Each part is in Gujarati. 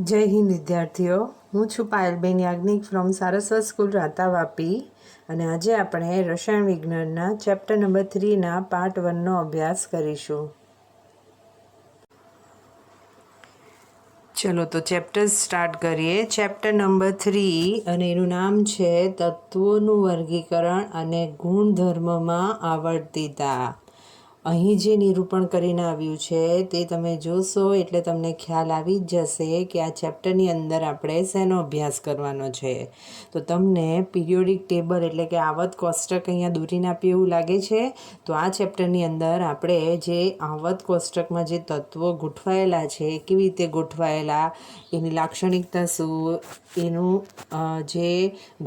જય હિન્દ વિદ્યાર્થીઓ, હું છું પાયલબેન યાજ્ઞિક ફ્રોમ સારસ્વત સ્કૂલ રાતા વાપી અને આજે આપણે રસાયણ વિજ્ઞાનના ચેપ્ટર નંબર 3ના પાર્ટ 1નો અભ્યાસ કરીશું. ચલો તો ચેપ્ટર સ્ટાર્ટ કરીએ. ચેપ્ટર નંબર 3 અને એનું નામ છે તત્વોનું વર્ગીકરણ અને ગુણધર્મમાં આવર્તિતા. અહીં જે નિરૂપણ કરીને આવ્યું છે તે તમે જોશો એટલે તમને ખ્યાલ આવી જ જશે કે આ ચેપ્ટરની અંદર આપણે શેનો અભ્યાસ કરવાનો છે. તો તમને પિરિયોડિક ટેબલ એટલે કે આવર્ત કોષ્ટક અહીંયા દોરીને આપ્યું એવું લાગે છે. તો આ ચેપ્ટરની અંદર આપણે જે આવર્ત કોષ્ટકમાં જે તત્વો ગોઠવાયેલા છે, કેવી રીતે ગોઠવાયેલા, એની લાક્ષણિકતા શું, એનું જે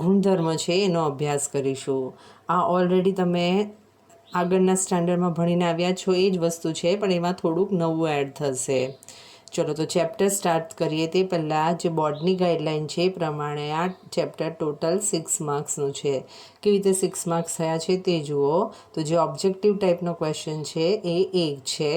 ગુણધર્મ છે એનો અભ્યાસ કરીશું. આ ઓલરેડી તમે આગળના સ્ટાન્ડર્ડમાં ભણીને આવ્યા છો એ જ વસ્તુ છે, પણ એમાં થોડુંક નવું એડ થશે. ચલો તો ચેપ્ટર સ્ટાર્ટ કરીએ તે પહેલાં જે બોર્ડની ગાઈડલાઇન છે એ પ્રમાણે આ ચેપ્ટર ટોટલ 6 માર્ક્સનું છે. કેવી રીતે 6 માર્ક્સ થયા છે તે જુઓ. તો જે ઓબ્જેક્ટિવ ટાઈપનો ક્વેશ્ચન છે એ 1 છે,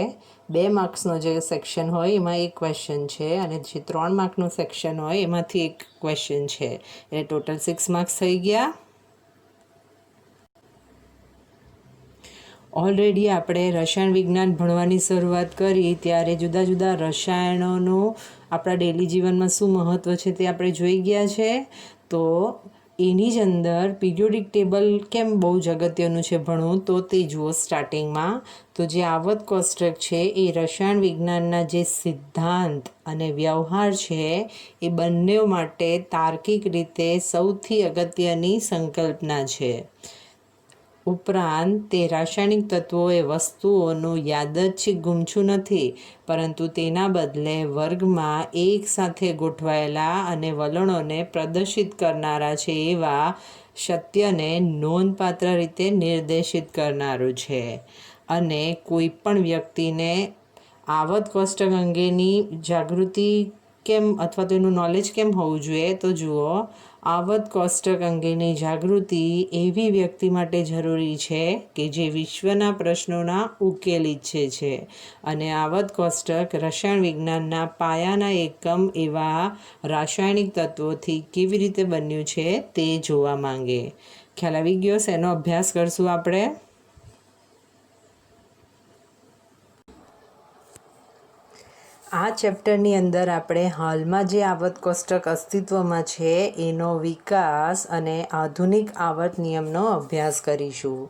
2 માર્ક્સનો જે સેક્શન હોય એમાં 1 ક્વેશ્ચન છે અને જે 3 માર્કનું સેક્શન હોય એમાંથી 1 ક્વેશ્ચન છે, એટલે ટોટલ 6 માર્ક્સ થઈ ગયા. ઓલરેડી આપણે રસાયણ વિજ્ઞાન ભણવાની શરૂઆત કરી ત્યારે જુદા જુદા રસાયણોનું આપણા ડેલી જીવનમાં શું મહત્ત્વ છે તે આપણે જોઈ ગયા છે. તો એની જ અંદર પિરિયોડિક ટેબલ કેમ બહુ જ અગત્યનું છે ભણવું, તો તે જુઓ સ્ટાર્ટિંગમાં. તો જે આવર્ત કોષ્ટક છે એ રસાયણ વિજ્ઞાનના જે સિદ્ધાંત અને વ્યવહાર છે એ બંને માટે તાર્કિક રીતે સૌથી અગત્યની સંકલ્પના છે. ઉપરાંત તે રાસાયણિક તત્વો એ વસ્તુઓનું યાદચ્છિક ગુમછું નથી, પરંતુ તેના બદલે વર્ગમાં એક સાથે ગોઠવાયેલા અને વલણોને પ્રદર્શિત કરનારા છે એવા સત્યને નોંધપાત્ર રીતે નિર્દેશિત કરનારું છે. અને કોઈ પણ વ્યક્તિને આવર્ત કોષ્ટક અંગેની જાગૃતિ કેમ અથવા તો એનું નોલેજ કેમ હોવું જોઈએ, તો જુઓ, આવર્ત કોષ્ટક અંગેની જાગૃતિ એવી વ્યક્તિ માટે જરૂરી છે કે જે વિશ્વના પ્રશ્નોના ઉકેલ ઈચ્છે છે અને આવર્ત કોષ્ટક રસાયણ વિજ્ઞાનના પાયાના એકમ એવા રાસાયણિક તત્વોથી કેવી રીતે બન્યું છે તે જોવા માંગે. ખ્યાલ આવી ગયો? શેનો અભ્યાસ કરશું આપણે? આ ચેપ્ટરની અંદર આપણે હાલમાં જે આવર્ત કોષ્ટક અસ્તિત્વમાં છે એનો વિકાસ અને આધુનિક આવર્ત નિયમનો અભ્યાસ કરીશું.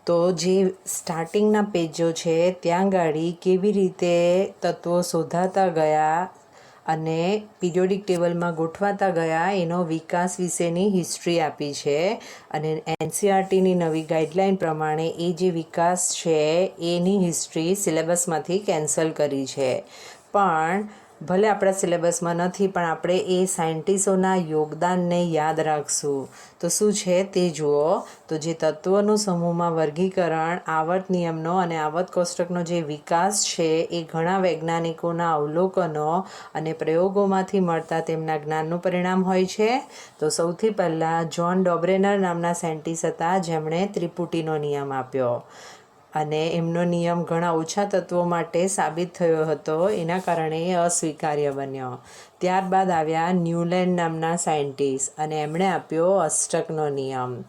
તો જે સ્ટાર્ટિંગના પેજો છે ત્યાં ગાડી કેવી રીતે તત્વો શોધાતા ગયા અને પિરિયોડિક ટેબલમાં ગોઠવાતા ગયા એનો વિકાસ વિશેની હિસ્ટ્રી આપી છે. અને NCERTની નવી ગાઈડલાઇન પ્રમાણે એ જે વિકાસ છે એની હિસ્ટ્રી સિલેબસમાંથી કેન્સલ કરી છે. પણ ભલે આપણા સિલેબસમાં નથી, પણ આપણે એ સાયન્ટિસ્ટોના યોગદાનને યાદ રાખશું. તો શું છે તે જુઓ. તો જે તત્વોનું સમૂહમાં વર્ગીકરણ, આવર્ત નિયમનો અને આવર્ત કોષ્ટકનો જે વિકાસ છે એ ઘણા વૈજ્ઞાનિકોના અવલોકનો અને પ્રયોગોમાંથી મળતા તેમના જ્ઞાનનું પરિણામ હોય છે. તો સૌથી પહેલાં જ્હોન ડોબ્રેનર નામના સાયન્ટિસ્ટ હતા જેમણે ત્રિપુટીનો નિયમ આપ્યો અને એમનો નિયમ ઘણા ઓછા તત્વો માટે સાબિત થયો હતો, એના કારણે એ અસ્વીકાર્ય બન્યો. ત્યારબાદ આવ્યા ન્યુલેન્ડ નામના સાયન્ટિસ્ટ અને એમણે આપ્યો અષ્ટકનો નિયમ.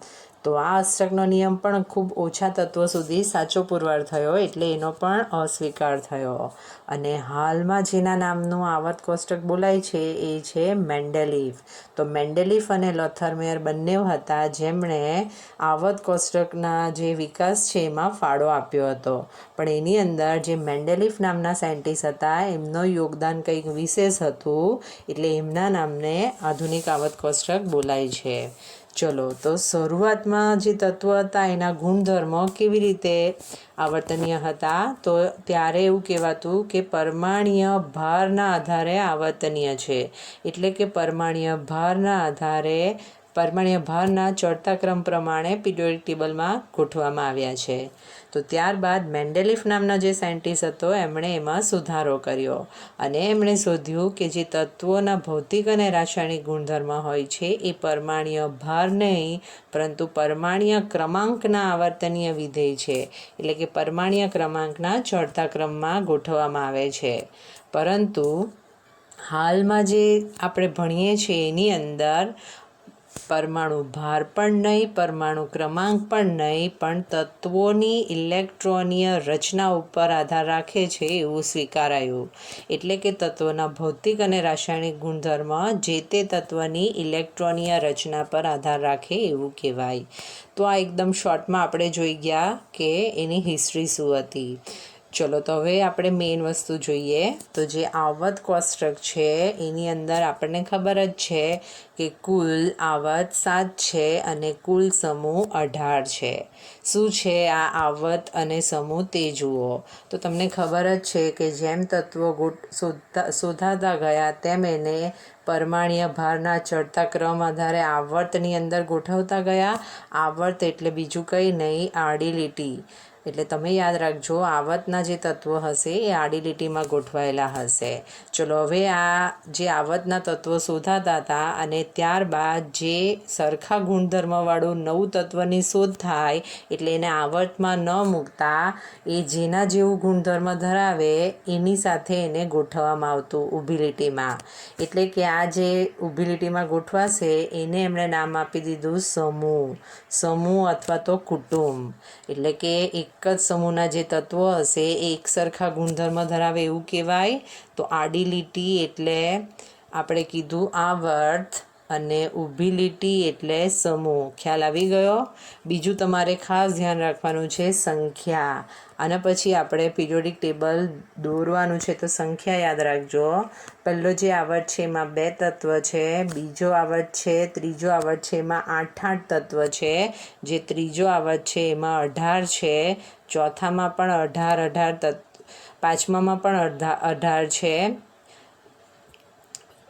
તો આ અષ્ટકનો નિયમ પણ ખૂબ ઓછા તત્વો સુધી સાચો પુરવાર થયો, એટલે એનો પણ અસ્વીકાર થયો. અને હાલમાં જેના નામનું આવર્ત કોષ્ટક બોલાય છે એ છે મેન્ડેલીફ. તો મેન્ડેલીફ અને લોથરમેયર બંને હતા જેમણે આવર્ત કોષ્ટકના જે વિકાસ છે એમાં ફાળો આપ્યો હતો. પણ એની અંદર જે મેન્ડેલીફ નામના સાયન્ટિસ્ટ હતા એમનું યોગદાન કંઈક વિશેષ હતું, એટલે એમના નામને આધુનિક આવર્ત કોષ્ટક બોલાય છે. ચલો તો શરૂઆતમાં જે તત્વો હતા એના ગુણધર્મો કેવી રીતે આવર્તનીય હતા, તો ત્યારે એવું કહેવાતું કે પરમાણ્વીય ભારના આધારે આવર્તનીય છે. એટલે કે પરમાણ્વીય ભારના ચડતા ક્રમ પ્રમાણે પિરિયોડિક ટેબલમાં ગોઠવવામાં આવ્યા છે. તો ત્યારબાદ મેન્ડેલીફ નામનો જે સાયન્ટિસ્ટ હતો એમણે એમાં સુધારો કર્યો અને એમણે શોધ્યું કે જે તત્વોના ભૌતિક અને રાસાયણિક ગુણધર્મ હોય છે એ પરમાણ્વીય ભાર નહીં, પરંતુ પરમાણ્વીય ક્રમાંકના આવર્તનીય વિધેય છે. એટલે કે પરમાણ્વીય ક્રમાંકના ચડતા ક્રમમાં ગોઠવવામાં આવે છે. પરંતુ હાલમાં જે આપણે ભણીએ છીએ એની અંદર પરમાણુ ભાર પણ નહીં, પરમાણુ ક્રમાંક પણ નહીં, પણ તત્વોની ઇલેક્ટ્રોનીય રચના ઉપર આધાર રાખે છે એવું સ્વીકારાયું. એટલે કે તત્વના ભૌતિક અને રાસાયણિક ગુણધર્મ જે તે તત્વની ઇલેક્ટ્રોનીય રચના પર આધાર રાખે એવું કહેવાય. તો આ એકદમ શોર્ટમાં આપણે જોઈ ગયા કે એની હિસ્ટ્રી શું હતી. ચલો તો હવે આપણે મેઇન વસ્તુ જોઈએ. તો જે આવર્ત કોષ્ટક છે એની અંદર આપણને ખબર જ છે કે કુલ આવર્ત 7 છે અને કુલ સમૂહ 18 છે. શું છે આ આવર્ત અને સમૂહ તે જુઓ. તો તમને ખબર જ છે કે જેમ તત્વો શોધાતા ગયા તેમ એને પરમાણ્વીય ભારના ચડતા ક્રમ આધારે આવર્તની અંદર ગોઠવતા ગયા. આવર્ત એટલે બીજું કંઈ નહીં, આડી લીટી. એટલે તમે યાદ રાખજો, આવર્તના જે તત્વો હશે એ આડી લીટીમાં ગોઠવાયેલા હશે. ચલો હવે આ જે આવર્તના તત્વો શોધાતા હતા અને ત્યારબાદ જે સરખા ગુણધર્મવાળું નવું તત્વની શોધ થાય એટલે એને આવર્તમાં ન મૂકતા એ જેના જેવું ગુણધર્મ ધરાવે એની સાથે એને ગોઠવવામાં આવતું ઊભી લીટીમાં. એટલે કે આ જે ઊભી લીટીમાં ગોઠવાશે એને એમણે નામ આપી દીધું સમૂહ અથવા તો કુટુંબ. એટલે કે એક જ સમૂહના જે તત્વો હશે એ એક સરખા ગુણધર્મ ધરાવે એવું કહેવાય. તો આડી લીટી એટલે આપણે કીધું આવર્ત અને ઊભી લીટી એટલે સમૂહ. ખ્યાલ આવી ગયો. બીજું તમારે ખાસ ધ્યાન રાખવાનું છે સંખ્યા. અને પછી આપણે પિરિયોડિક ટેબલ દોરવાનું છે તો સંખ્યા યાદ રાખજો. પહેલો જે આવર્ત છે એમાં 2 તત્વ છે, બીજો આવર્ત છે, ત્રીજો આવર્ત છે એમાં 8 તત્વ છે, જે ત્રીજો આવર્ત છે એમાં 18 છે, ચોથામાં પણ 18, પાંચમામાં પણ 18 છે,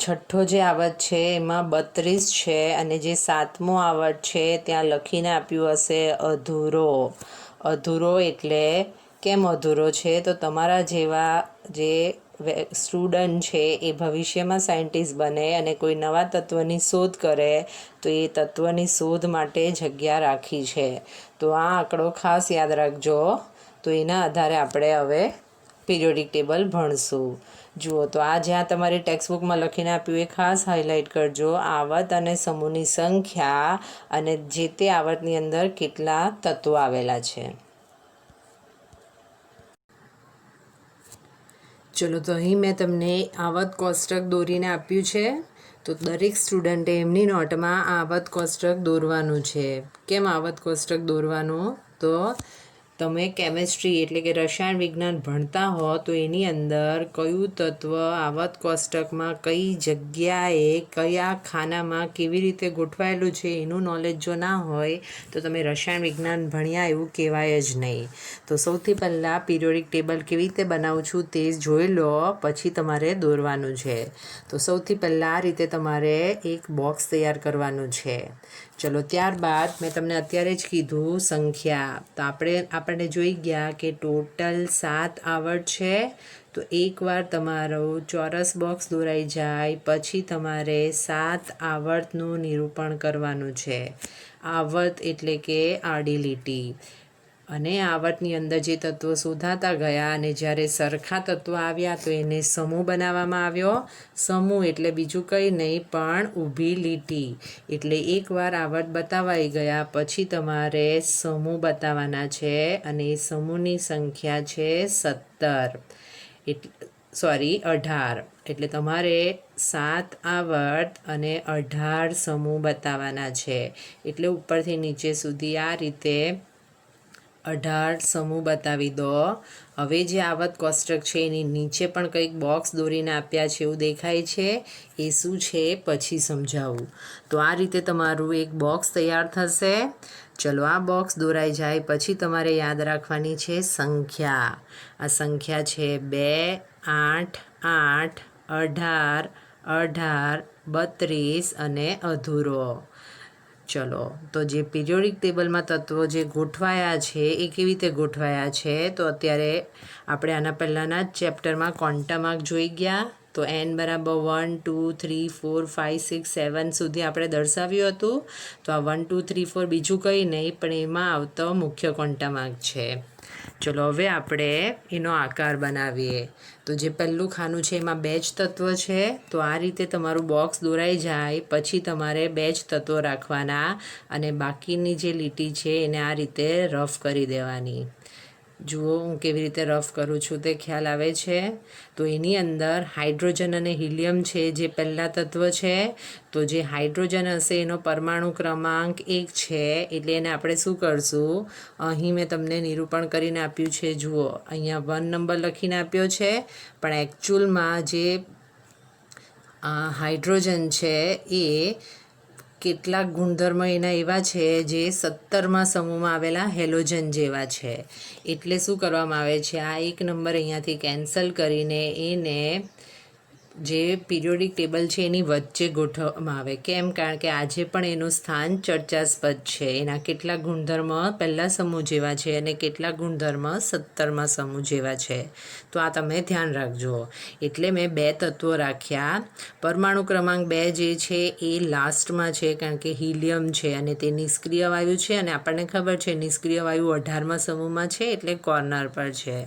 છઠ્ઠો જે આવર્ત છે એમાં 32 છે અને જે 7મો આવર્ત છે ત્યાં લખીને આપ્યું હશે અધૂરો. એટલે કેમ અધૂરો છે? તો તમારા જેવા જે સ્ટુડન્ટ છે એ ભવિષ્યમાં સાયન્ટિસ્ટ બને અને કોઈ નવા તત્વની શોધ કરે તો એ તત્વની શોધ માટે જગ્યા રાખી છે. તો આ આંકડો ખાસ યાદ રાખજો. તો એના આધારે આપણે હવે પિરિયોડિક ટેબલ ભણશું. જુઓ તો આ જ્યાં તમારી ટેક્સ્ટબુકમાં લખીને આપ્યું એ ખાસ હાઇલાઇટ કરજો. આવર્ત અને સમૂહની સંખ્યા અને જે તે આવર્તની અંદર કેટલા તત્વો આવેલા છે. ચલો તો અહીં મેં તમને આવર્ત કોષ્ટક દોરીને આપ્યું છે. તો દરેક સ્ટુડન્ટે એમની નોટમાં આવર્ત કોષ્ટક દોરવાનું છે. કેમ આવર્ત કોષ્ટક દોરવાનું? તો તમે કેમેસ્ટ્રી એટલે કે રસાયણ વિજ્ઞાન ભણતા હો તો એની અંદર કયું તત્વ આવર્ત કોષ્ટકમાં કઈ જગ્યાએ કયા ખાનામાં કેવી રીતે ગોઠવાયેલું છે એનું નોલેજ જો ના હોય તો તમે રસાયણ વિજ્ઞાન ભણ્યા એવું કહેવાય જ નહીં. તો સૌથી પહેલાં પિરિયોડિક ટેબલ કેવી રીતે બનાવું છું તે જોઈ લો, પછી તમારે દોરવાનું છે. તો સૌથી પહેલાં આ રીતે તમારે એક બોક્સ તૈયાર કરવાનું છે. ચલો ત્યારબાદ મેં તમને અત્યારે જ કીધું સંખ્યા. તો આપણે જોઈ ગયા કે ટોટલ 7 આવર્ત છે. તો એકવાર તમારું ચોરસ બોક્સ દોરાઈ જાય પછી તમારે 7 આવર્તનું નિરૂપણ કરવાનું છે. આવર્ત એટલે કે આડી લીટી. અને આવર્તની અંદર જે તત્વો શોધાતા ગયા અને જ્યારે સરખા તત્વો આવ્યા તો એને સમૂહ બનાવવામાં આવ્યો. સમૂહ એટલે બીજું કંઈ નહીં પણ ઊભી લીટી. એટલે એકવાર આવર્ત બતાવાઈ ગયા પછી તમારે સમૂહ બતાવવાના છે અને એ સમૂહની સંખ્યા છે 18. એટલે તમારે 7 આવર્ત અને 18 સમૂહ બતાવવાના છે. એટલે ઉપરથી નીચે સુધી આ રીતે 18 સમૂહ બતાવી દો. હવે જે આવર્ત કોષ્ટક છે એની નીચે પણ કંઈક બોક્સ દોરીને આપ્યા છે એવું દેખાય છે. એ શું છે પછી સમજાવું. તો આ રીતે તમારું એક બોક્સ તૈયાર થશે. ચલો આ બોક્સ દોરાઈ જાય પછી તમારે યાદ રાખવાની છે સંખ્યા. આ સંખ્યા છે 2, 8, 8, 18, 18, 32 અને અધૂરો. ચલો તો જે પિરિયોડિક ટેબલમાં તત્વો જે ગોઠવાયા છે એ કેવી રીતે ગોઠવાયા છે? તો અત્યારે આપણે આના પહેલાંના જ ચેપ્ટરમાં ક્વોન્ટમ આંક જોઈ ગયા. તો n બરાબર 1, 2, 3, 4, 5, 6, 7 સુધી આપણે દર્શાવ્યું હતું. તો આ 1, 2, 3, 4 બીજું કંઈ નહીં પણ એમાં આવતો મુખ્ય ક્વોન્ટમ આંક છે. ચલો હવે આપણે એનો આકાર બનાવીએ. તો જે પહેલું ખાનું છે એમાં 2 જ તત્વ છે. તો આ રીતે તમારું બોક્સ દોરાઈ જાય પછી તમારે 2 જ તત્વો રાખવાના અને બાકીની જે લીટી છે એને આ રીતે રફ કરી દેવાની. જુઓ હું કેવી રીતે રફ કરું છું તે ખ્યાલ આવે છે. તો એની અંદર હાઇડ્રોજન અને હિલિયમ છે જે પહેલાં તત્વ છે. તો જે હાઇડ્રોજન હશે એનો પરમાણુ ક્રમાંક 1 છે એટલે એને આપણે શું કરશું, અહીં મેં તમને નિરૂપણ કરીને આપ્યું છે. જુઓ અહીંયા 1 નંબર લખીને આપ્યો છે પણ એકચ્યુઅલમાં જે હાઇડ્રોજન છે એ કેટલાક ગુણધર્મ એના એવા છે જે 17મા સમૂહમાં આવેલા હેલોજન જેવા છે. એટલે શું કરવામાં આવે છે, આ 1 નંબર અહીંયાથી કેન્સલ કરીને એને જે પિરિયોડિક ટેબલ છે એની વચ્ચે ગોઠવવામાં આવે. કેમ? કારણ કે આજે પણ એનું સ્થાન ચર્ચાસ્પદ છે. એના કેટલાક ગુણધર્મ પહેલા સમૂહ જેવા છે અને કેટલાક ગુણધર્મ 17મા સમૂહ જેવા છે. તો આ તમે ધ્યાન રાખજો. એટલે મેં 2 તત્વો રાખ્યા. પરમાણુ ક્રમાંક 2 જે છે એ લાસ્ટમાં છે કારણ કે હિલિયમ છે અને તે નિષ્ક્રિય વાયુ છે અને આપણને ખબર છે નિષ્ક્રિય વાયુ 18મા સમૂહમાં છે એટલે કોર્નર પર છે.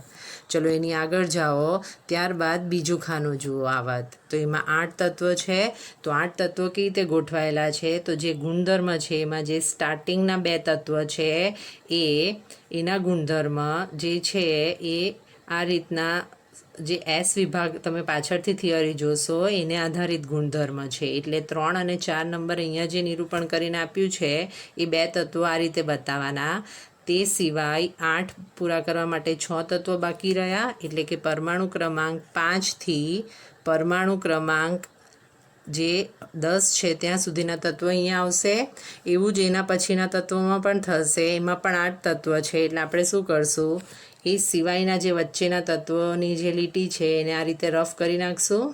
ચલો એની આગળ જાઓ. ત્યારબાદ બીજું ખાનું જુઓ આવત. તો એમાં 8 તત્વ છે. તો 8 તત્વો કેવી રીતે ગોઠવાયેલા છે, તો જે ગુણધર્મ છે એમાં જે સ્ટાર્ટિંગના 2 તત્વ છે એના ગુણધર્મ જે છે એ આ રીતના જે એસ વિભાગ તમે પાછળથી થિયરી જોશો એને આધારિત ગુણધર્મ છે. એટલે 3 અને 4 નંબર અહીંયા જે નિરૂપણ કરીને આપ્યું છે એ 2 તત્વો આ રીતે બતાવવાના. તે સિવાય 8 પૂરા કરવા માટે 6 તત્વો બાકી રહ્યા. એટલે કે પરમાણુ ક્રમાંક 5થી પરમાણુ ક્રમાંક જે 10 છે ત્યાં સુધીના તત્વો અહીંયા આવશે. એવું જ એના પછીના તત્વોમાં પણ થશે. એમાં પણ 8 તત્વ છે એટલે આપણે શું કરશું, એ સિવાયના જે વચ્ચેના તત્વોની જે લીટી છે એને આ રીતે રફ કરી નાખશું.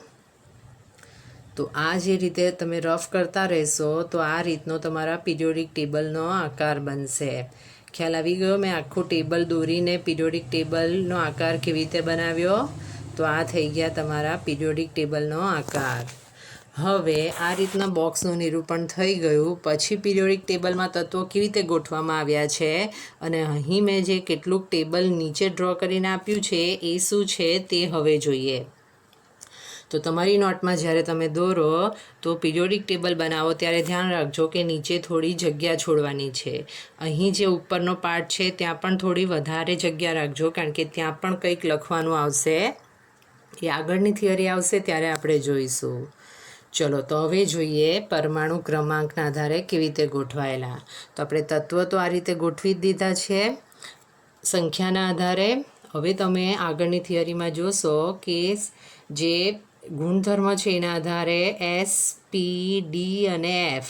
તો આ જે રીતે તમે રફ કરતા રહેશો તો આ રીતનો તમારા પિરિયોડિક ટેબલનો આકાર બનશે. ખ્યાલ આવી ગયો? મેં આખું ટેબલ દોરીને પિરિયોડિક ટેબલનો આકાર કેવી રીતે બનાવ્યો. તો આ થઈ ગયા તમારા પિરિયોડિક ટેબલનો આકાર. હવે આ રીતના બોક્સનું નિરૂપણ થઈ ગયું. પછી પિરિયોડિક ટેબલમાં તત્વો કેવી રીતે ગોઠવવામાં આવ્યા છે અને અહીં મેં જે કેટલુંક ટેબલ નીચે ડ્રો કરીને આપ્યું છે એ શું છે તે હવે જોઈએ. તો તમારી નોટમાં જ્યારે તમે દોરો તો પિરિયોડિક ટેબલ બનાવો ત્યારે ધ્યાન રાખજો કે નીચે થોડી જગ્યા છોડવાની છે. અહીં જે ઉપરનો પાર્ટ છે ત્યાં પણ થોડી વધારે જગ્યા રાખજો કારણ કે ત્યાં પણ કંઈક લખવાનું આવશે. એ આગળની થિયરી આવશે ત્યારે આપણે જોઈશું. ચલો તો હવે જોઈએ પરમાણુ ક્રમાંકના આધારે કેવી રીતે ગોઠવાયેલા. તો આપણે તત્વ તો આ રીતે ગોઠવી જ દીધા છે સંખ્યાના આધારે. હવે તમે આગળની થિયરીમાં જોશો કે જે ગુણધર્મ છે એના આધારે S, P, D અને F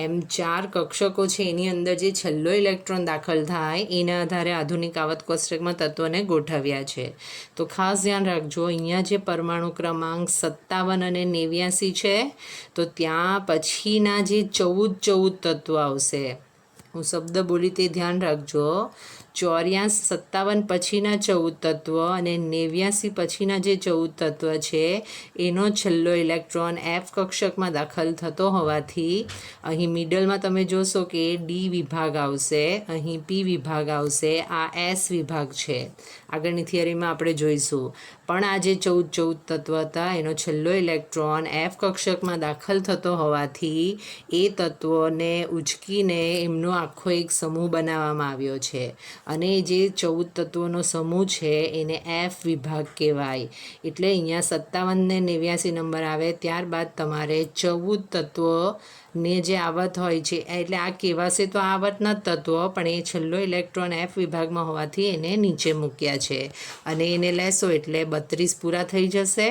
એમ 4 કક્ષકો છે એની અંદર જે છેલ્લો ઇલેક્ટ્રોન દાખલ થાય એના આધારે આધુનિક આવત કોષ્ટકમાં તત્વોને ગોઠવ્યા છે. તો ખાસ ધ્યાન રાખજો અહીંયા જે પરમાણુ ક્રમાંક 57 અને 89 છે તો ત્યાં પછીના જે 14 તત્વો આવશે. હું શબ્દ બોલી તે ધ્યાન રાખજો. 57 પછીના 14 તત્વ અને 89 પછીના જે 14 તત્વ છે એનો છેલ્લો ઇલેક્ટ્રોન F કક્ષકમાં દાખલ થતો હોવાથી અહીં મિડલમાં તમે જોશો કે D વિભાગ આવશે, અહીં P વિભાગ આવશે, આ S વિભાગ છે. આગળની થિયરીમાં આપણે જોઈશું. પણ આ જે 14 તત્વ હતા એનો છેલ્લો ઇલેક્ટ્રોન F કક્ષકમાં દાખલ થતો હોવાથી એ તત્વોને ઉચકીને એમનો આખો એક સમૂહ બનાવવામાં આવ્યો છે અને જે 14 તત્વોનો સમૂહ છે એને F વિભાગ કહેવાય. એટલે અહીંયા 57 ને 89 નંબર આવે ત્યારબાદ તમારે 14 તત્વોને જે આવત હોય છે એટલે આ કહેવાશે તો આવતના જ તત્વો પણ એ છેલ્લો ઇલેક્ટ્રોન F વિભાગમાં હોવાથી એને નીચે મૂક્યા છે અને એને લેશો એટલે 32 પૂરા થઈ જશે.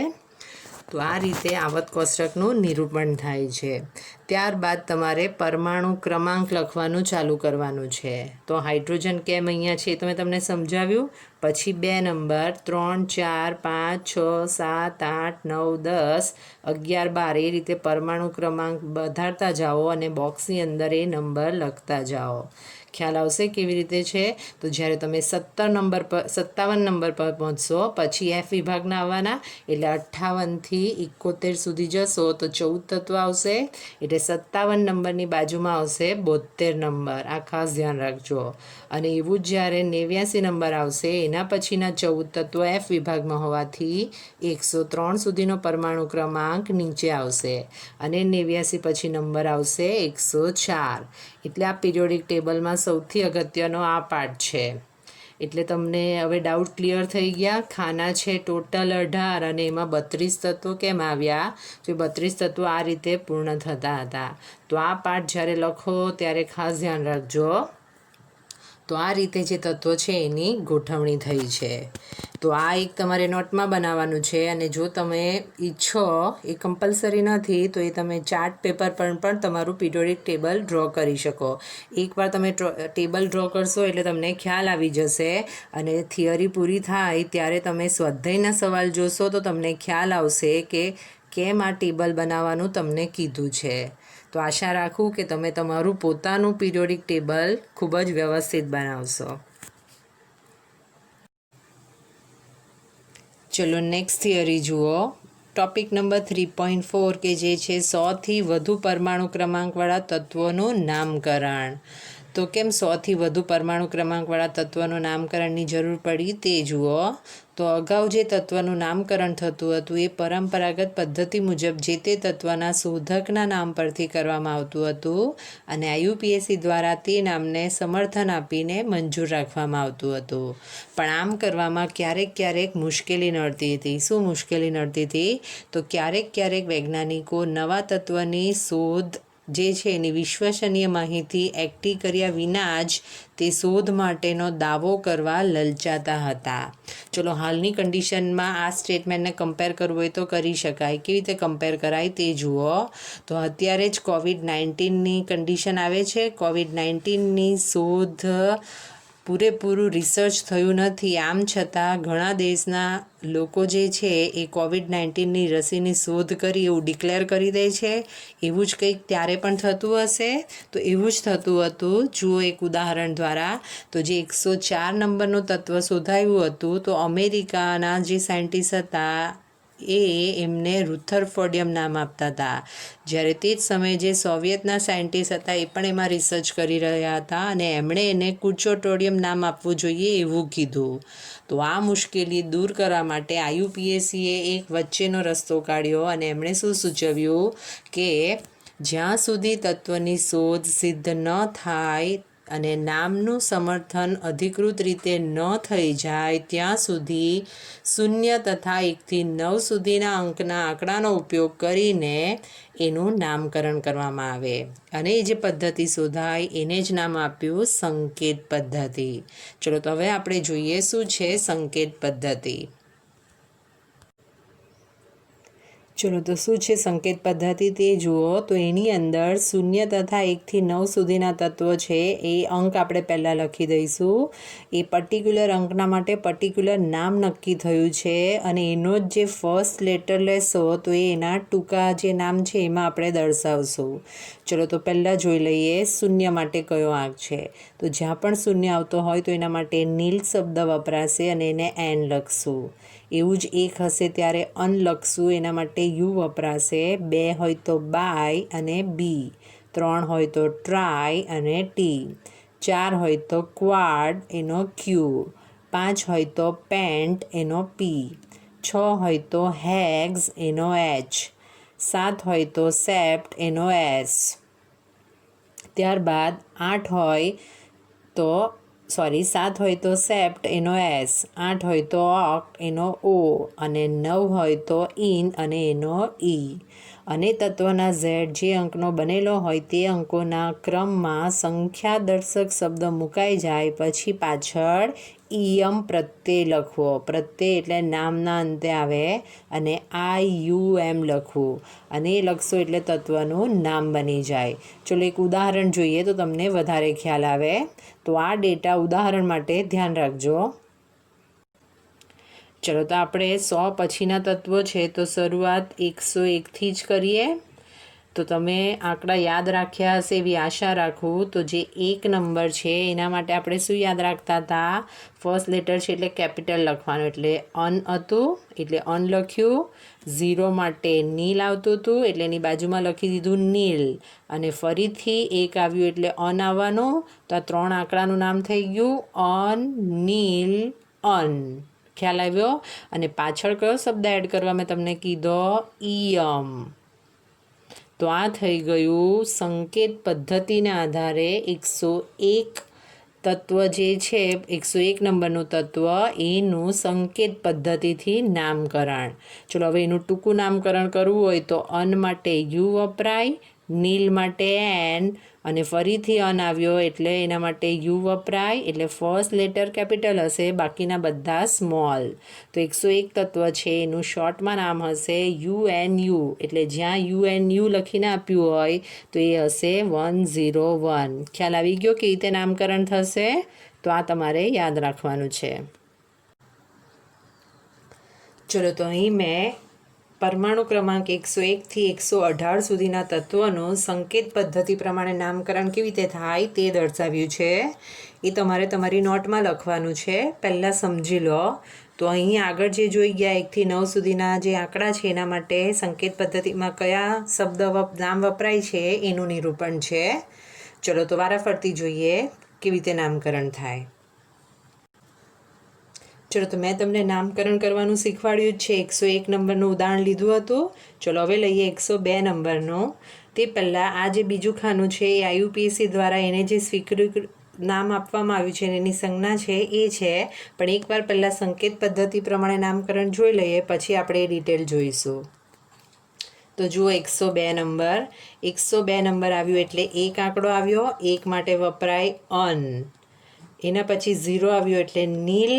તો આ રીતે આવત કોષ્ટકનું નિરૂપણ થાય છે. ત્યારબાદ તમારે પરમાણુ ક્રમાંક લખવાનું ચાલુ કરવાનું છે. તો હાઇડ્રોજન કેમ અહીંયા છે તો મેં તમને સમજાવ્યું. પછી 2 નંબર 3, 4, 5, 6, 7, 8, 9, 10, 11, 12 એ રીતે પરમાણુ ક્રમાંક વધારતા જાઓ અને બોક્સની અંદર એ નંબર લખતા જાઓ. ખ્યાલ આવશે કેવી રીતે છે. તો જ્યારે તમે 57 નંબર પર પહોંચશો પછી એફ વિભાગના આવવાના, એટલે 58થી 71 સુધી જશો તો 14 તત્વો આવશે, એટલે 57 નંબરની બાજુમાં આવશે 72 નંબર. આ ખાસ ધ્યાન રાખજો. અને એવું જ જ્યારે 89 નંબર આવશે એના પછીના 14 તત્વો એફ વિભાગમાં હોવાથી 103 સુધીનો પરમાણુ ક્રમાંક નીચે આવશે, અને 89 પછી નંબર આવશે 104. એટલે આ પિરિયોડિક ટેબલમાં સૌથી અગત્યનો આ પાર્ટ છે. એટલે તમને હવે ડાઉટ ક્લિયર થઈ ગયા. ખાના છે ટોટલ 18 અને એમાં 32 તત્વો કેમ આવ્યા? તો 32 તત્વો આ રીતે પૂર્ણ થતા હતા. તો આ પાઠ જ્યારે લખો ત્યારે ખાસ ધ્યાન રાખજો. તો આ રીતે જે તત્વો છે એની ગોઠવણી થઈ છે. તો આ એક તમારે નોટમાં બનાવવાનું છે, અને જો તમે ઈચ્છો, એ કમ્પલસરી નથી, તો એ તમે ચાર્ટ પેપર પર પણ તમારું પિરિયોડિક ટેબલ ડ્રો કરી શકો. એકવાર તમે ટેબલ ડ્રો કરશો એટલે તમને ખ્યાલ આવી જશે, અને થિયરી પૂરી થાય ત્યારે તમે સ્વાધ્યાયના સવાલ જોશો તો તમને ખ્યાલ આવશે કે કેમ આ ટેબલ બનાવવાનું તમને કીધું છે. તો આશા રાખું કે તમે તમારું પોતાનું પિરિયોડિક ટેબલ ખૂબ જ વ્યવસ્થિત બનાવશો. ચલો નેક્સ્ટ થિયરી જુઓ. ટોપિક નંબર 3.4 કે જે છે 100થી વધુ પરમાણુ ક્રમાંકવાળા તત્વોનું નામકરણ. તો કેમ 100થી વધુ પરમાણુ ક્રમાંકવાળા તત્વનું નામકરણની જરૂર પડી તે જુઓ. તો અગાઉ જે તત્વનું નામકરણ થતું હતું એ પરંપરાગત પદ્ધતિ મુજબ જે તે તત્વના શોધકના નામ પરથી કરવામાં આવતું હતું, અને IUPAC દ્વારા તે નામને સમર્થન આપીને મંજૂર રાખવામાં આવતું હતું. પણ આમ કરવામાં ક્યારેક મુશ્કેલી નડતી હતી. શું મુશ્કેલી નડતી હતી? તો ક્યારેક વૈજ્ઞાનિકો નવા તત્વની શોધ જે છે એની વિશ્વસનીય માહિતી એકઠી કર્યા વિના જ તે શોધ માટેનો દાવો કરવા લલચાતા હતા. ચલો હાલની કન્ડિશનમાં આ સ્ટેટમેન્ટને કમ્પેર કરવું હોય તો કરી શકાય. કેવી રીતે કમ્પેર કરાય તે જુઓ. તો અત્યારે જ COVID-19ની કન્ડિશન આવે છે. COVID-19ની શોધ પૂરેપૂરું રિસર્ચ થયું નથી, આમ છતાં ઘણા દેશના લોકો જે છે એ COVID-19ની રસીની શોધ કરી એવું ડિક્લેર કરી દે છે. એવું જ કંઈક ત્યારે પણ થતું હશે. તો એવું જ થતું હતું. જુઓ એક ઉદાહરણ દ્વારા. તો જે 104 નંબરનું તત્વ શોધાયું હતું, તો અમેરિકાના જે સાયન્ટિસ્ટ હતા એમને રુથરફોર્ડિયમ નામ આપતા હતા. જ્યારે તે જ સમયે જે સોવિયતના સાયન્ટિસ્ટ હતા એ પણ એમાં રિસર્ચ કરી રહ્યા હતા, અને એમણે એને કુચોટોડિયમ નામ આપવું જોઈએ એવું કીધું. તો આ મુશ્કેલી દૂર કરવા માટે IUPACએ એક વચ્ચેનો રસ્તો કાઢ્યો, અને એમણે શું સૂચવ્યું કે જ્યાં સુધી તત્વની શોધ સિદ્ધ ન થાય અને નામનું સમર્થન અધિકૃત રીતે ન થઈ જાય ત્યાં સુધી 0 તથા 1થી 9 સુધીના અંકના આંકડાનો ઉપયોગ કરીને એનું નામકરણ કરવામાં આવે. અને એ જે પદ્ધતિ શોધાય એને જ નામ આપ્યું સંકેત પદ્ધતિ. ચલો તો હવે આપણે જોઈએ શું છે સંકેત પદ્ધતિ. ચલો તો શું છે સંકેત પદ્ધતિ તે જુઓ. તો એની અંદર 0 તથા 1થી 9 સુધીના તત્વો છે એ અંક આપણે પહેલાં લખી દઈશું. એ પર્ટિક્યુલર અંકના માટે પર્ટિક્યુલર નામ નક્કી થયું છે, અને એનો જ જે ફર્સ્ટ લેટર લેશો તો એના ટૂંકા જે નામ છે એમાં આપણે દર્શાવશું. ચલો તો પહેલાં જોઈ લઈએ 0 માટે કયો આંક છે. તો જ્યાં પણ 0 આવતો હોય તો એના માટે નીલ શબ્દ વપરાશે અને એને એન લખશું. એવું જ 1 હશે ત્યારે અન લખશું, એના માટે યુ વપરાશે. 2 હોય તો બાય અને બી. 3 હોય તો ટ્રાય અને ટી. 4 હોય તો ક્વાડ એનો ક્યુ. 5 હોય તો પેન્ટ એનો પી. 6 હોય તો હેગ્સ એનો એચ. 7 હોય તો સેપ્ટ એનો એસ. ત્યારબાદ 7 હોય તો સેપ્ટ એનો એસ. 8 હોય તો ઓક્ટ એનો ઓ, અને 9 હોય તો ઇન અને એનો ઈ. અને તત્વના ઝેડ જે અંકનો બનેલો હોય તે અંકોના ક્રમમાં સંખ્યાદર્શક શબ્દ મુકાઈ જાય પછી પાછળ ઈયમ પ્રત્યય લખવો. પ્રત્યય એટલે નામના અંતે આવે, અને IUM લખવું, અને એ લખશો એટલે તત્વનું નામ બની જાય. ચલો એક ઉદાહરણ જોઈએ તો તમને વધારે ખ્યાલ આવે. તો આ ડેટા ઉદાહરણ માટે ધ્યાન રાખજો. ચલો તો આપણે 100 પછીના તત્વો છે તો શરૂઆત 101થી જ કરીએ. તો તમે આંકડા યાદ રાખ્યા હશે એવી આશા રાખું. તો જે 1 નંબર છે એના માટે આપણે શું યાદ રાખતા હતા? ફર્સ્ટ લેટર છે એટલે કેપિટલ લખવાનું, એટલે અન હતું એટલે અન લખ્યું. 0 માટે નીલ આવતું હતું એટલે એની બાજુમાં લખી દીધું નીલ. અને ફરીથી 1 આવ્યું એટલે અન આવવાનું. તો આ 3 આંકડાનું નામ થઈ ગયું અન નીલ અન. ખ્યાલ આવ્યો? અને પાછળ કયો શબ્દ એડ કરવા મેં તમને કીધો? ઈયમ. તો આ થઈ ગયું સંકેત પદ્ધતિના આધારે 101 તત્વ જે છે 101 નંબરનું તત્વ એનું સંકેત પદ્ધતિથી નામકરણ. ચલો હવે એનું ટૂંકું નામકરણ કરવું હોય તો અન માટે યુ વપરાય, નીલ માટે એન, અને ફરીથી અન આવ્યો એટલે એના માટે યુ વપરાય. એટલે ફર્સ્ટ લેટર કેપિટલ હશે, બાકીના બધા સ્મોલ. તો 101 તત્વ છે એનું શોર્ટમાં નામ હશે યુએનયુ. એટલે જ્યાં યુએનયુ લખીને આપ્યું હોય તો એ હશે 101. ખ્યાલ આવી ગયો કે રીતે નામકરણ થશે? તો આ તમારે યાદ રાખવાનું છે. ચલો તો અહીં મેં પરમાણુ ક્રમાંક 101થી 118 સુધીના તત્વોનું સંકેત પદ્ધતિ પ્રમાણે નામકરણ કેવી રીતે થાય તે દર્શાવ્યું છે. એ તમારે તમારી નોટમાં લખવાનું છે. પહેલાં સમજી લો. તો અહીં આગળ જે જોઈ ગયા 1થી 9 સુધીના જે આંકડા છે એના માટે સંકેત પદ્ધતિમાં કયા શબ્દ નામ વપરાય છે એનું નિરૂપણ છે. ચલો તો વારાફરતી જોઈએ કેવી રીતે નામકરણ થાય. ચલો તો મેં તમને નામકરણ કરવાનું શીખવાડ્યું જ છે. 101 નંબરનું ઉદાહરણ લીધું હતું. ચલો હવે લઈએ 102 નંબરનું. તે પહેલાં આ જે બીજું ખાનું છે એ આઈયુપીએસસી દ્વારા એને જે સ્વીકૃત નામ આપવામાં આવ્યું છે એની સંજ્ઞા છે એ છે. પણ એકવાર પહેલાં સંકેત પદ્ધતિ પ્રમાણે નામકરણ જોઈ લઈએ, પછી આપણે એ ડિટેલ જોઈશું. તો જુઓ 102 નંબર. 102 નંબર આવ્યું એટલે એક આંકડો આવ્યો, એક માટે વપરાય અન. એના પછી 0 આવ્યો એટલે નીલ,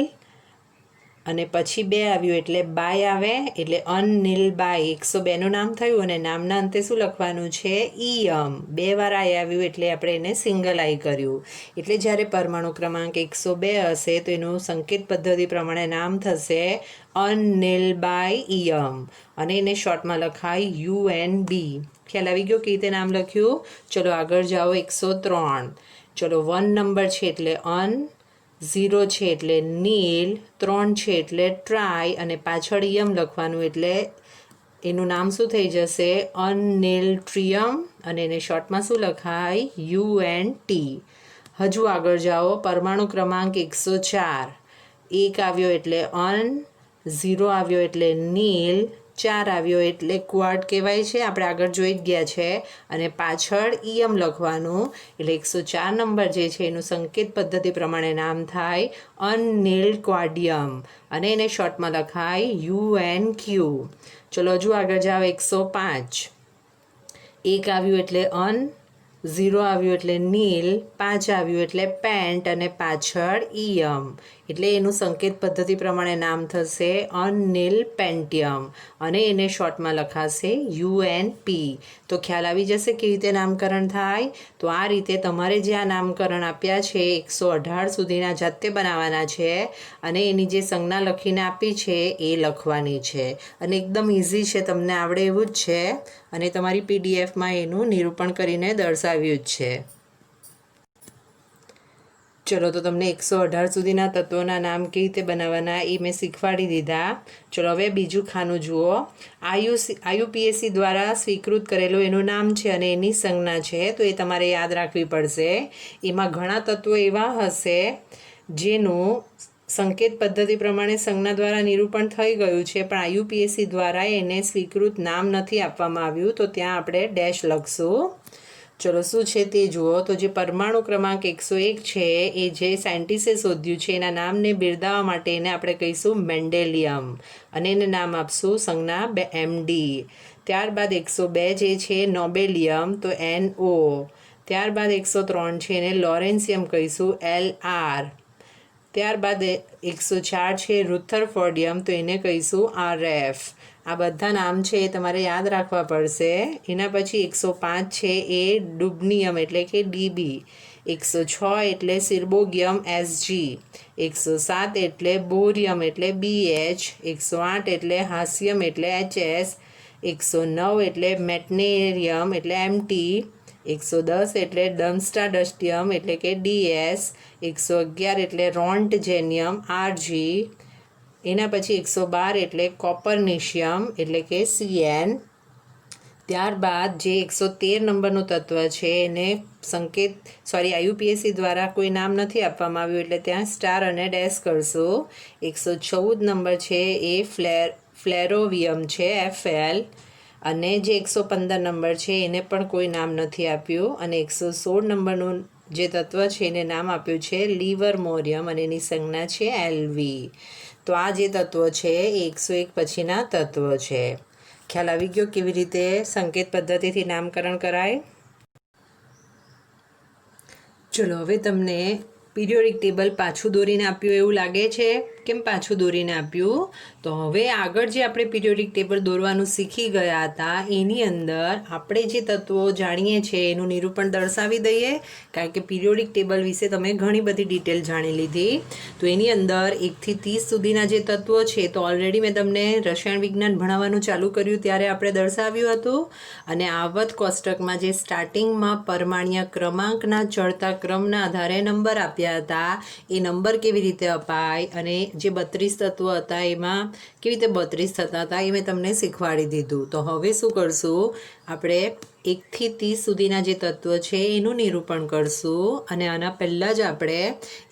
અને પછી 2 આવ્યું એટલે બાય આવે, એટલે અનનીલ બાય. 102નું નામ થયું અને નામના અંતે શું લખવાનું છે? ઈયમ. 2 વાર આઈ આવ્યું એટલે આપણે એને સિંગલ આઈ કર્યું. એટલે જ્યારે પરમાણુ ક્રમાંક 102 હશે તો એનું સંકેત પદ્ધતિ પ્રમાણે નામ થશે અનનીલ બાય ઈયમ, અને એને શોર્ટમાં લખાય UNB. ખ્યાલ આવી ગયો કે રીતે નામ લખ્યું? ચલો આગળ જાઓ. 103. ચલો 1 નંબર છે એટલે અન, 0 છે એટલે નીલ, 3 છે એટલે ટ્રાય, અને પાછળ યમ લખવાનું એટલે એનું નામ શું થઈ જશે? અનનીલ ટ્રિયમ, અને એને શોર્ટમાં શું લખાય? UNT. હજુ આગળ જાઓ. પરમાણુ ક્રમાંક 104. 1 આવ્યો એટલે અન, 0 આવ્યો એટલે નીલ, 4 આવ્યો એટલે ક્વાડ કહેવાય છે, આપણે આગળ જોઈ જ ગયા છે, અને પાછળ ઈયમ લખવાનું. એટલે 104 નંબર જે છે એનું સંકેત પદ્ધતિ પ્રમાણે નામ થાય અનનીલ ક્વાડિયમ, અને એને શોર્ટમાં લખાય UNQ. ચલો હજુ આગળ જાઓ. 105. 1 આવ્યું એટલે અન, 0 આવ્યું એટલે નીલ, 5 આવ્યું એટલે પેન્ટ, અને પાછળ ઈયમ. એટલે એનું સંકેત પદ્ધતિ પ્રમાણે નામ થશે અનનીલ પેન્ટિયમ, અને એને શોર્ટમાં લખાશે UNP. તો ખ્યાલ આવી જશે કેવી રીતે નામકરણ થાય. તો આ રીતે તમારે જે આ નામકરણ આપ્યા છે 118 સુધીના જાતે બનાવવાના છે, અને એની જે સંજ્ઞા લખીને આપી છે એ લખવાની છે. અને એકદમ ઇઝી છે, તમને આવડે એવું જ છે, અને તમારી પીડીએફમાં એનું નિરૂપણ કરીને દર્શાવ્યું જ છે. ચલો તો તમને 118 સુધીના તત્વોના નામ કેવી રીતે બનાવવાના એ મેં શીખવાડી દીધા. ચલો હવે બીજું ખાનું જુઓ. આઈયુપીએસસી દ્વારા સ્વીકૃત કરેલું એનું નામ છે અને એની સંજ્ઞા છે, તો એ તમારે યાદ રાખવી પડશે. એમાં ઘણા તત્વો એવા હશે જેનું સંકેત પદ્ધતિ પ્રમાણે સંજ્ઞા દ્વારા નિરૂપણ થઈ ગયું છે, પણ આઈયુપીએસસી દ્વારા એને સ્વીકૃત નામ નથી આપવામાં આવ્યું, તો ત્યાં આપણે ડેશ લખશું. ચલો શું છે તે જુઓ. તો જે પરમાણુ ક્રમાંક 101 છે એ જે સાયન્ટિસ્ટે શોધ્યું છે એના નામને બિરદાવવા માટે એને આપણે કહીશું મેન્ડેલિયમ, અને એને નામ આપશું સંજ્ઞા MD. ત્યારબાદ 102 જે છે નોબેલિયમ, તો NO. ત્યારબાદ 103 છે એને લોરેન્સિયમ કહીશું LR. ત્યારબાદ 104 છે રુથરફોર્ડિયમ, તો એને કહીશું RF. આ બધા નામ છે એ તમારે યાદ રાખવા પડશે. એના પછી 105 છે એ ડુબનિયમ એટલે કે DB. 106 એટલે સિર્બોગિયમ SG. 107 એટલે બોરિયમ એટલે BH. 108 એટલે હાસ્યમ એટલે HS. 109 એટલે મેટનેરિયમ એટલે MT, 110 એટલે ડમસ્ટાડસ્ટિયમ એટલે કે DS, 111 એટલે રોન્ટજેનિયમ RG, એના પછી 112 એટલે કોપરનિશિયમ એટલે કે CN. ત્યારબાદ જે 113 નંબરનું તત્વ છે એને IUPAC દ્વારા કોઈ નામ નથી આપવામાં આવ્યું એટલે ત્યાં સ્ટાર અને ડેશ કરશો. 114 નંબર છે એ ફ્લેરોવિયમ છે FL, અને જે 115 નંબર છે એને પણ કોઈ નામ નથી આપ્યું, અને 116 નંબરનું જે તત્વ છે એને નામ આપ્યું છે લિવરમોરિયમ અને એની સંજ્ઞા છે LV. તો આ જે તત્વો છે એ 101 પછીના તત્વો છે. ખ્યાલ આવી ગયો કેવી રીતે સંકેત પદ્ધતિથી નામકરણ કરાય? ચલો હવે તમને પીરિયોડિક ટેબલ પાછું દોરીને આપ્યું એવું લાગે છે? કેમ પાછું દોરીને આપ્યું? તો હવે આગળ જે આપણે પીરિયોડિક ટેબલ દોરવાનું શીખી ગયા હતા એની અંદર આપણે જે તત્વો જાણીએ છીએ એનું નિરૂપણ દર્શાવી દઈએ, કારણ કે પીરિયોડિક ટેબલ વિશે તમે ઘણી બધી ડિટેલ જાણી લીધી. તો એની અંદર 1 થી 30 સુધીના જે તત્વો છે તો ઓલરેડી મેં તમને રસાયણ વિજ્ઞાન ભણાવવાનું ચાલુ કર્યું ત્યારે આપણે દર્શાવ્યું હતું. અને આવત કોષ્ટકમાં જે સ્ટાર્ટિંગમાં પરમાણ્ય ક્રમાંકના ચડતા ક્રમના આધારે નંબર આપ્યા હતા એ નંબર કેવી રીતે અપાય અને જે 32 તત્વો હતા એમાં કેવી રીતે 32 થતા હતા એ મેં તમને શીખવાડી દીધું. તો હવે શું કરશું, આપણે 1 થી 30 સુધીના જે તત્વો છે એનું નિરૂપણ કરશું, અને આના પહેલાં જ આપણે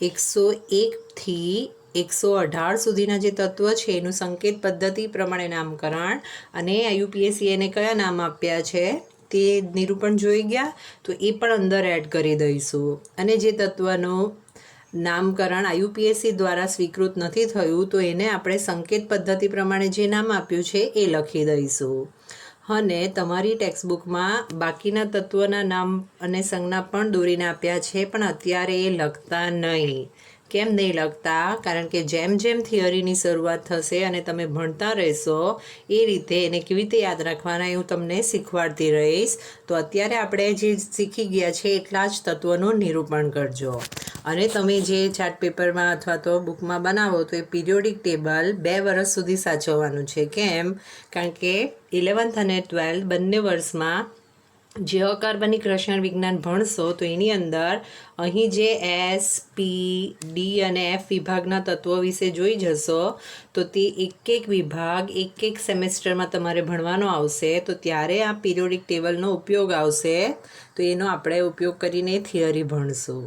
101 થી 118 સુધીના જે તત્વ છે એનું સંકેત પદ્ધતિ પ્રમાણે નામકરણ અને IUPAC એને કયા નામ આપ્યા છે તે નિરૂપણ જોઈ ગયા. તો એ પણ અંદર એડ કરી દઈશું, અને જે તત્વનું નામકરણ IUPAC દ્વારા સ્વીકૃત નથી થયું તો એને આપણે સંકેત પદ્ધતિ પ્રમાણે જે નામ આપ્યું છે એ લખી દઈશું. અને તમારી ટેક્સ્ટબુકમાં બાકીના તત્વોના નામ અને સંજ્ઞા પણ દોરીને આપ્યા છે, પણ અત્યારે એ લખતા નહીં. કેમ નહીં લખતા? કારણ કે જેમ જેમ થિયરીની શરૂઆત થશે અને તમે ભણતા રહેશો એ રીતે એને કેવી રીતે યાદ રાખવાના એ હું તમને શીખવાડતી રહીશ. તો અત્યારે આપણે જે શીખી ગયા છે એટલા જ તત્વોનું નિરૂપણ કરજો. અને તમે જે ચાર્ટ પેપરમાં અથવા તો બુકમાં બનાવો તો એ પીરિયોડિક ટેબલ 2 વર્ષ સુધી સાચવવાનું છે. કેમ? કારણ કે 11th અને 12th બંને વર્ષમાં જે અકાર્બનિક રસાયણ વિજ્ઞાન ભણશો તો એની અંદર અહીં જે S, P, D અને F વિભાગના તત્વો વિશે જોઈ જશો તો તે એક વિભાગ એક સેમેસ્ટરમાં તમારે ભણવાનો આવશે. તો ત્યારે આ પીરિયોડિક ટેબલનો ઉપયોગ આવશે, તો એનો આપણે ઉપયોગ કરીને થિયરી ભણશું.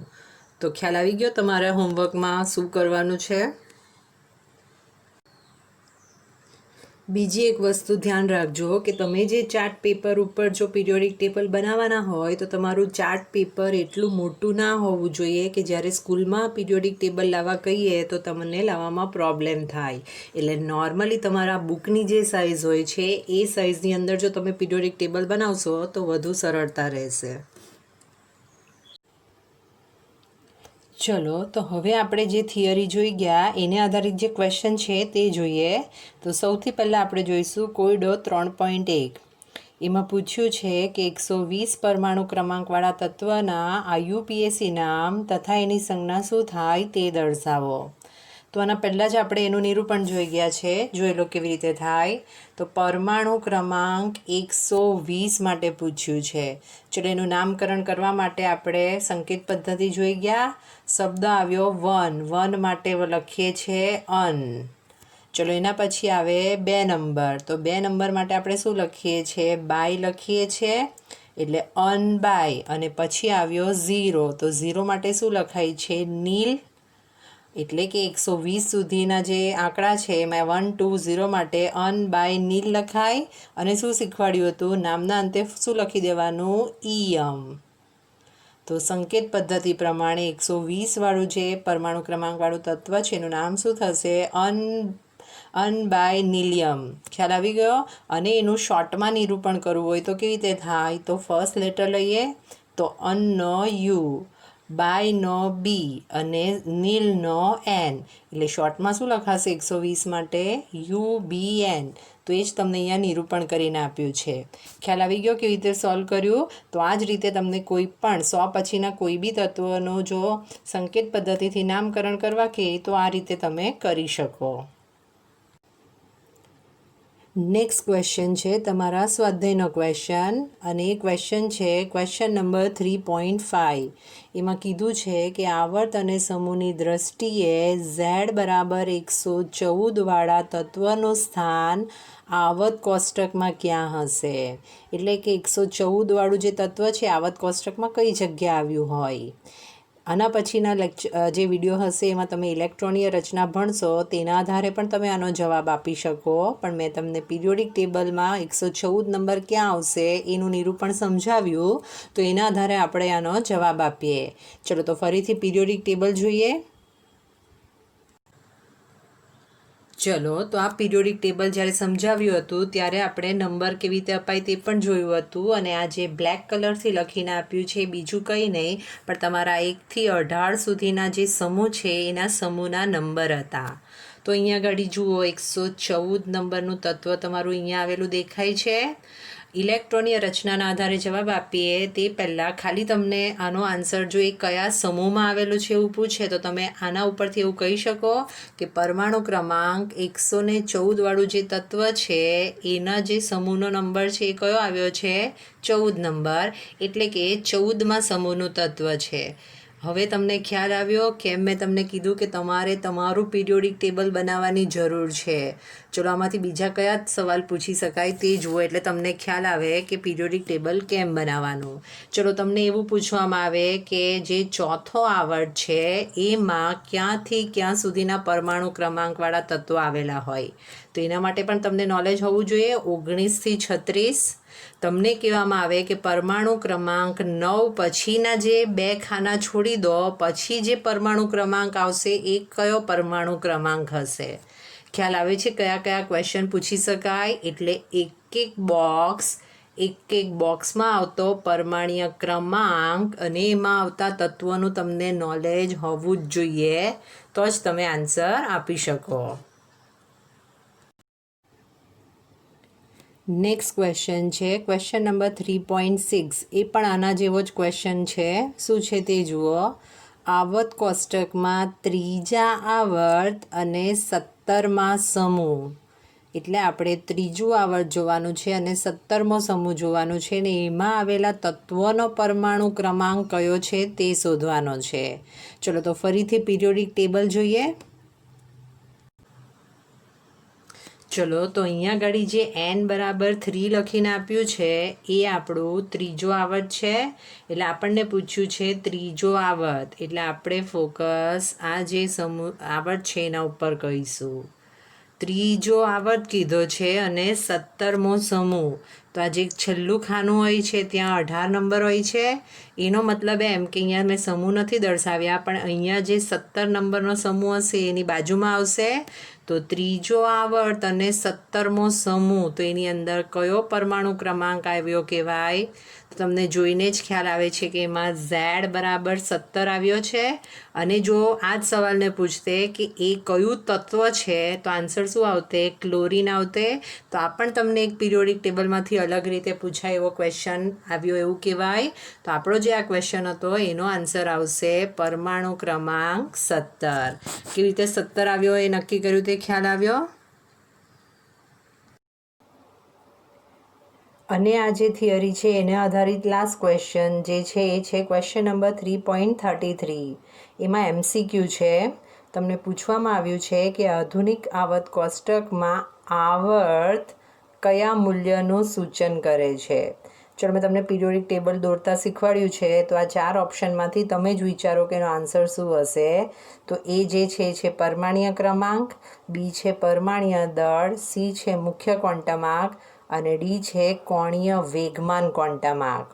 તો ખ્યાલ આવી ગયો તમારા હોમવર્કમાં શું કરવાનું છે? બીજી એક વસ્તુ ધ્યાન રાખજો કે તમે જે ચાર્ટ પેપર ઉપર જો પીરિયોડિક ટેબલ બનાવવાના હોય તો તમારું ચાર્ટ પેપર એટલું મોટું ના હોવું જોઈએ કે જ્યારે સ્કૂલમાં પીરિયોડિક ટેબલ લાવવા કહીએ તો તમને લાવવામાં પ્રોબ્લેમ થાય. એટલે નોર્મલી તમારા બુકની જે સાઇઝ હોય છે એ સાઇઝની અંદર જો તમે પીરિયોડિક ટેબલ બનાવશો તો વધુ સરળતા રહેશે. ચલો તો હવે આપણે જે થિયરી જોઈ ગયા એને આધારિત જે ક્વેશ્ચન છે તે જોઈએ. તો સૌથી પહેલાં આપણે જોઈશું કોયડો 3.1. એમાં પૂછ્યું છે કે 120 પરમાણુ ક્રમાંકવાળા તત્વના IUPAC નામ તથા એની સંજ્ઞા શું થાય તે દર્શાવો. તો આના પહેલાં જ આપણે એનું નિરૂપણ જોઈ ગયા છે, જોઈ લો કેવી રીતે થાય. તો પરમાણુ ક્રમાંક 120 માટે પૂછ્યું છે. ચલો એનું નામકરણ કરવા માટે આપણે સંકેત પદ્ધતિ જોઈ ગયા. શબ્દ આવ્યો વન માટે લખીએ છીએ અન. ચલો એના પછી આવે 2 નંબર. તો 2 નંબર માટે આપણે શું લખીએ છીએ? બાય લખીએ છીએ, એટલે અન બાય. અને પછી આવ્યો 0. તો 0 માટે શું લખાય છે? નીલ. એટલે કે 120 સુધીના જે આંકડા છે એમાં 1, 2, 0 માટે અન બાય નીલ લખાય. અને શું શીખવાડ્યું હતું? નામના અંતે શું લખી દેવાનું? ઈયમ. તો સંકેત પદ્ધતિ પ્રમાણે 120 જે પરમાણુ ક્રમાંકવાળું તત્વ છે એનું નામ શું થશે? અન બાય નીલિયમ. ખ્યાલ આવી ગયો? અને એનું શોર્ટમાં નિરૂપણ કરવું હોય તો કેવી રીતે થાય? તો ફર્સ્ટ લેટર લઈએ તો અનનો યુ, બાયનો બી અને નીલનો એન. એટલે શોર્ટમાં શું લખાશે 120 માટે? UBN. તો એ જ તમને અહીંયા નિરૂપણ કરીને આપ્યું છે. ખ્યાલ આવી ગયો કેવી રીતે સોલ્વ કર્યું? તો આ જ રીતે તમને કોઈ પણ 100 પછીના કોઈ બી તત્વોનું જો સંકેત પદ્ધતિથી નામકરણ કરવા કહે તો આ રીતે તમે કરી શકો. નેક્સ્ટ ક્વેશ્ચન છે તમારા સ્વાધ્યાયનો ક્વેશ્ચન, અને એ ક્વેશ્ચન છે ક્વેશ્ચન નંબર 3.5. એમાં કીધું છે કે આવર્ત અને સમૂહની દ્રષ્ટિએ Z બરાબર 114 વાળા તત્વનું સ્થાન આવર્ત કોષ્ટકમાં ક્યાં હશે? એટલે કે 114 વાળું જે તત્વ છે આવર્ત કોષ્ટકમાં કઈ જગ્યાએ આવ્યું હોય? આના પછીના જે વિડીયો હશે એમાં તમે ઇલેક્ટ્રોનીય રચના ભણશો, તેના આધારે પણ તમે આનો જવાબ આપી શકો. પણ મેં તમને પિરિયોડિક ટેબલમાં 114 નંબર ક્યાં આવશે એનું નિરૂપણ સમજાવ્યું, તો એના આધારે આપણે આનો જવાબ આપીએ. ચલો તો ફરીથી પિરિયોડિક ટેબલ જોઈએ. ચલો તો આ પિરિયોડિક ટેબલ જ્યારે સમજાવ્યું હતું ત્યારે આપણે નંબર કેવી રીતે અપાય તે પણ જોયું હતું. અને આ જે બ્લેક કલરથી લખીને આપ્યું છે એ બીજું કંઈ નહીં પણ તમારા 1 થી 18 સુધીના જે સમૂહ છે એના સમૂહના નંબર હતા. તો અહીંયા આગળ જુઓ 114 નંબરનું તત્વ તમારું અહીંયા આવેલું દેખાય છે. ઇલેક્ટ્રોનીય રચનાના આધારે જવાબ આપીએ તે પહેલાં ખાલી તમને આનો આન્સર જો એ કયા સમૂહમાં આવેલું છે એવું પૂછે તો તમે આના ઉપરથી એવું કહી શકો કે પરમાણુ ક્રમાંક 114 વાળું જે તત્વ છે એના જે સમૂહનો નંબર છે એ કયો આવ્યો છે? 14 નંબર. એટલે કે 14માં સમૂહનું તત્વ છે. હવે તમને ખ્યાલ આવ્યો કેમ મેં તમને કીધું કે તમારે તમારું પિરિયોડિક ટેબલ બનાવવાની જરૂર છે. ચલો આમાંથી બીજા કયા સવાલ પૂછી શકાય તે જુઓ એટલે તમને ખ્યાલ આવે કે પિરિયોડિક ટેબલ કેમ બનાવવાનું. ચલો તમને એવું પૂછવામાં આવે કે જે ચોથો આવર્ત છે એમાં ક્યાંથી ક્યાં સુધીના પરમાણુ ક્રમાંકવાળા તત્વો આવેલા હોય, તો એના માટે પણ તમને નોલેજ હોવું જોઈએ. 19 થી 36 તમને કહેવામાં આવે કે પરમાણુ ક્રમાંક 9 પછીના જે 2 ખાના છોડી દો, પછી જે પરમાણુ ક્રમાંક આવશે એ કયો પરમાણુ ક્રમાંક હશે? ખ્યાલ આવે છે કયા કયા ક્વેશ્ચન પૂછી શકાય? એટલે એક બોક્સમાં આવતો પરમાણ્વીય ક્રમાંક અને એમાં આવતા તત્વોનું તમને નોલેજ હોવું જ જોઈએ, તો જ તમે આન્સર આપી શકો. નેક્સ્ટ ક્વેશ્ચન છે ક્વેશ્ચન નંબર 3.6. એ પણ આના જેવો જ ક્વેશ્ચન છે. શું છે તે જુઓ. આવર્ત કોષ્ટકમાં ત્રીજા આવર્ત અને 17માં સમૂહ, એટલે આપણે ત્રીજું આવર્ત જોવાનું છે અને 17મો સમૂહ જોવાનું છે ને એમાં આવેલા તત્વોનો પરમાણુ ક્રમાંક કયો છે તે શોધવાનો છે. ચલો તો ફરીથી પિરિયોડિક ટેબલ જોઈએ. ચલો તો અહીંયા આગળ જે n બરાબર 3 લખીને આપ્યું છે એ આપણું ત્રીજો આવર્ત છે. એટલે આપણને પૂછ્યું છે ત્રીજો આવર્ત, એટલે આપણે ફોકસ આ જે સમૂહ આવર્ત છે એના ઉપર કહીશું. ત્રીજો આવર્ત કીધો છે અને 17મો સમૂહ, તો આ જે છેલ્લું ખાનું હોય છે ત્યાં 18 નંબર હોય છે. એનો મતલબ એમ કે અહીંયા મેં સમૂહ નથી દર્શાવ્યા પણ અહીંયા જે 17 નંબરનો સમૂહ હશે એની બાજુમાં આવશે. તો ત્રીજો આવર્ત અને 17મો સમૂહ, તો એની અંદર કયો પરમાણુ ક્રમાંક આવ્યો કહેવાય? તમને જોઈને જ ખ્યાલ આવે છે કે એમાં Z બરાબર 17 આવ્યો છે. અને જો આ જ સવાલને પૂછતે કે એ કયું તત્વ છે તો આન્સર શું આવતે? ક્લોરીન આવતે. તો આ પણ તમને એક પિરિયોડિક ટેબલમાંથી અલગ રીતે પૂછાય એવો ક્વેશ્ચન આવ્યો એવું કહેવાય. તો આપણો જે આ ક્વેશ્ચન હતો એનો આન્સર આવશે પરમાણુ ક્રમાંક 17. કેવી રીતે 17 આવ્યો એ નક્કી કર્યું તે ખ્યાલ આવ્યો? અને આ જે થિયરી છે એને આધારિત લાસ્ટ ક્વેશ્ચન જે છે એ છે ક્વેશ્ચન નંબર 3.33. એમાં MCQ છે. તમને પૂછવામાં આવ્યું છે કે આધુનિક આવર્ત કોષ્ટકમાં આવર્ત કયા મૂલ્યનું સૂચન કરે છે? ચલો મેં તમને પિરિયોડિક ટેબલ દોરતા શીખવાડ્યું છે, તો આ 4 ઓપ્શનમાંથી તમે જ વિચારો કે એનો આન્સર શું હશે. તો એ જે છે પરમાણ્વીય ક્રમાંક, બી છે પરમાણ્વીય દળ, સી છે મુખ્ય ક્વોન્ટમાર્ક અને ડી છે કોણીય વેગમાન ક્વોન્ટમાર્ક.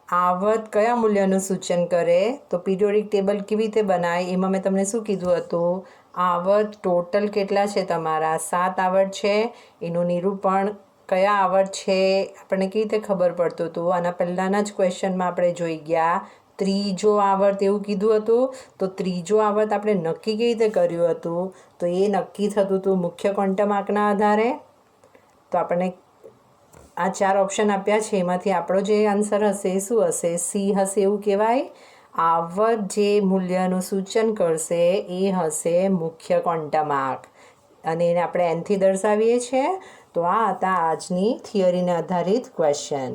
આવર્ત કયા મૂલ્યનું સૂચન કરે? તો પિરિયોડિક ટેબલ કેવી રીતે બનાય એમાં મેં તમને શું કીધું હતું? આવર્ત ટોટલ કેટલા છે તમારા? 7 આવર્ત છે. એનું નિરૂપણ કયા આવર્ત છે આપણને કેવી રીતે ખબર પડતું હતું? આના પહેલાંના જ ક્વેશ્ચનમાં આપણે જોઈ ગયા ત્રીજો આવર્ત એવું કીધું હતું. તો ત્રીજો આવર્ત આપણે નક્કી કેવી રીતે કર્યું હતું? તો એ નક્કી થતું હતું મુખ્ય ક્વોન્ટમાર્કના આધારે. તો આપણને આ 4 ઓપ્શન આપ્યા છે એમાંથી આપણો જે આન્સર હશે એ શું હશે? સી હશે એવું કહેવાય. આવર્ત જે મૂલ્યનું સૂચન કરશે એ હશે મુખ્ય ક્વોન્ટમાર્ક અને એને આપણે એનથી દર્શાવીએ છીએ. તો આ હતા આજની થિયરીને આધારિત ક્વેશ્ચન.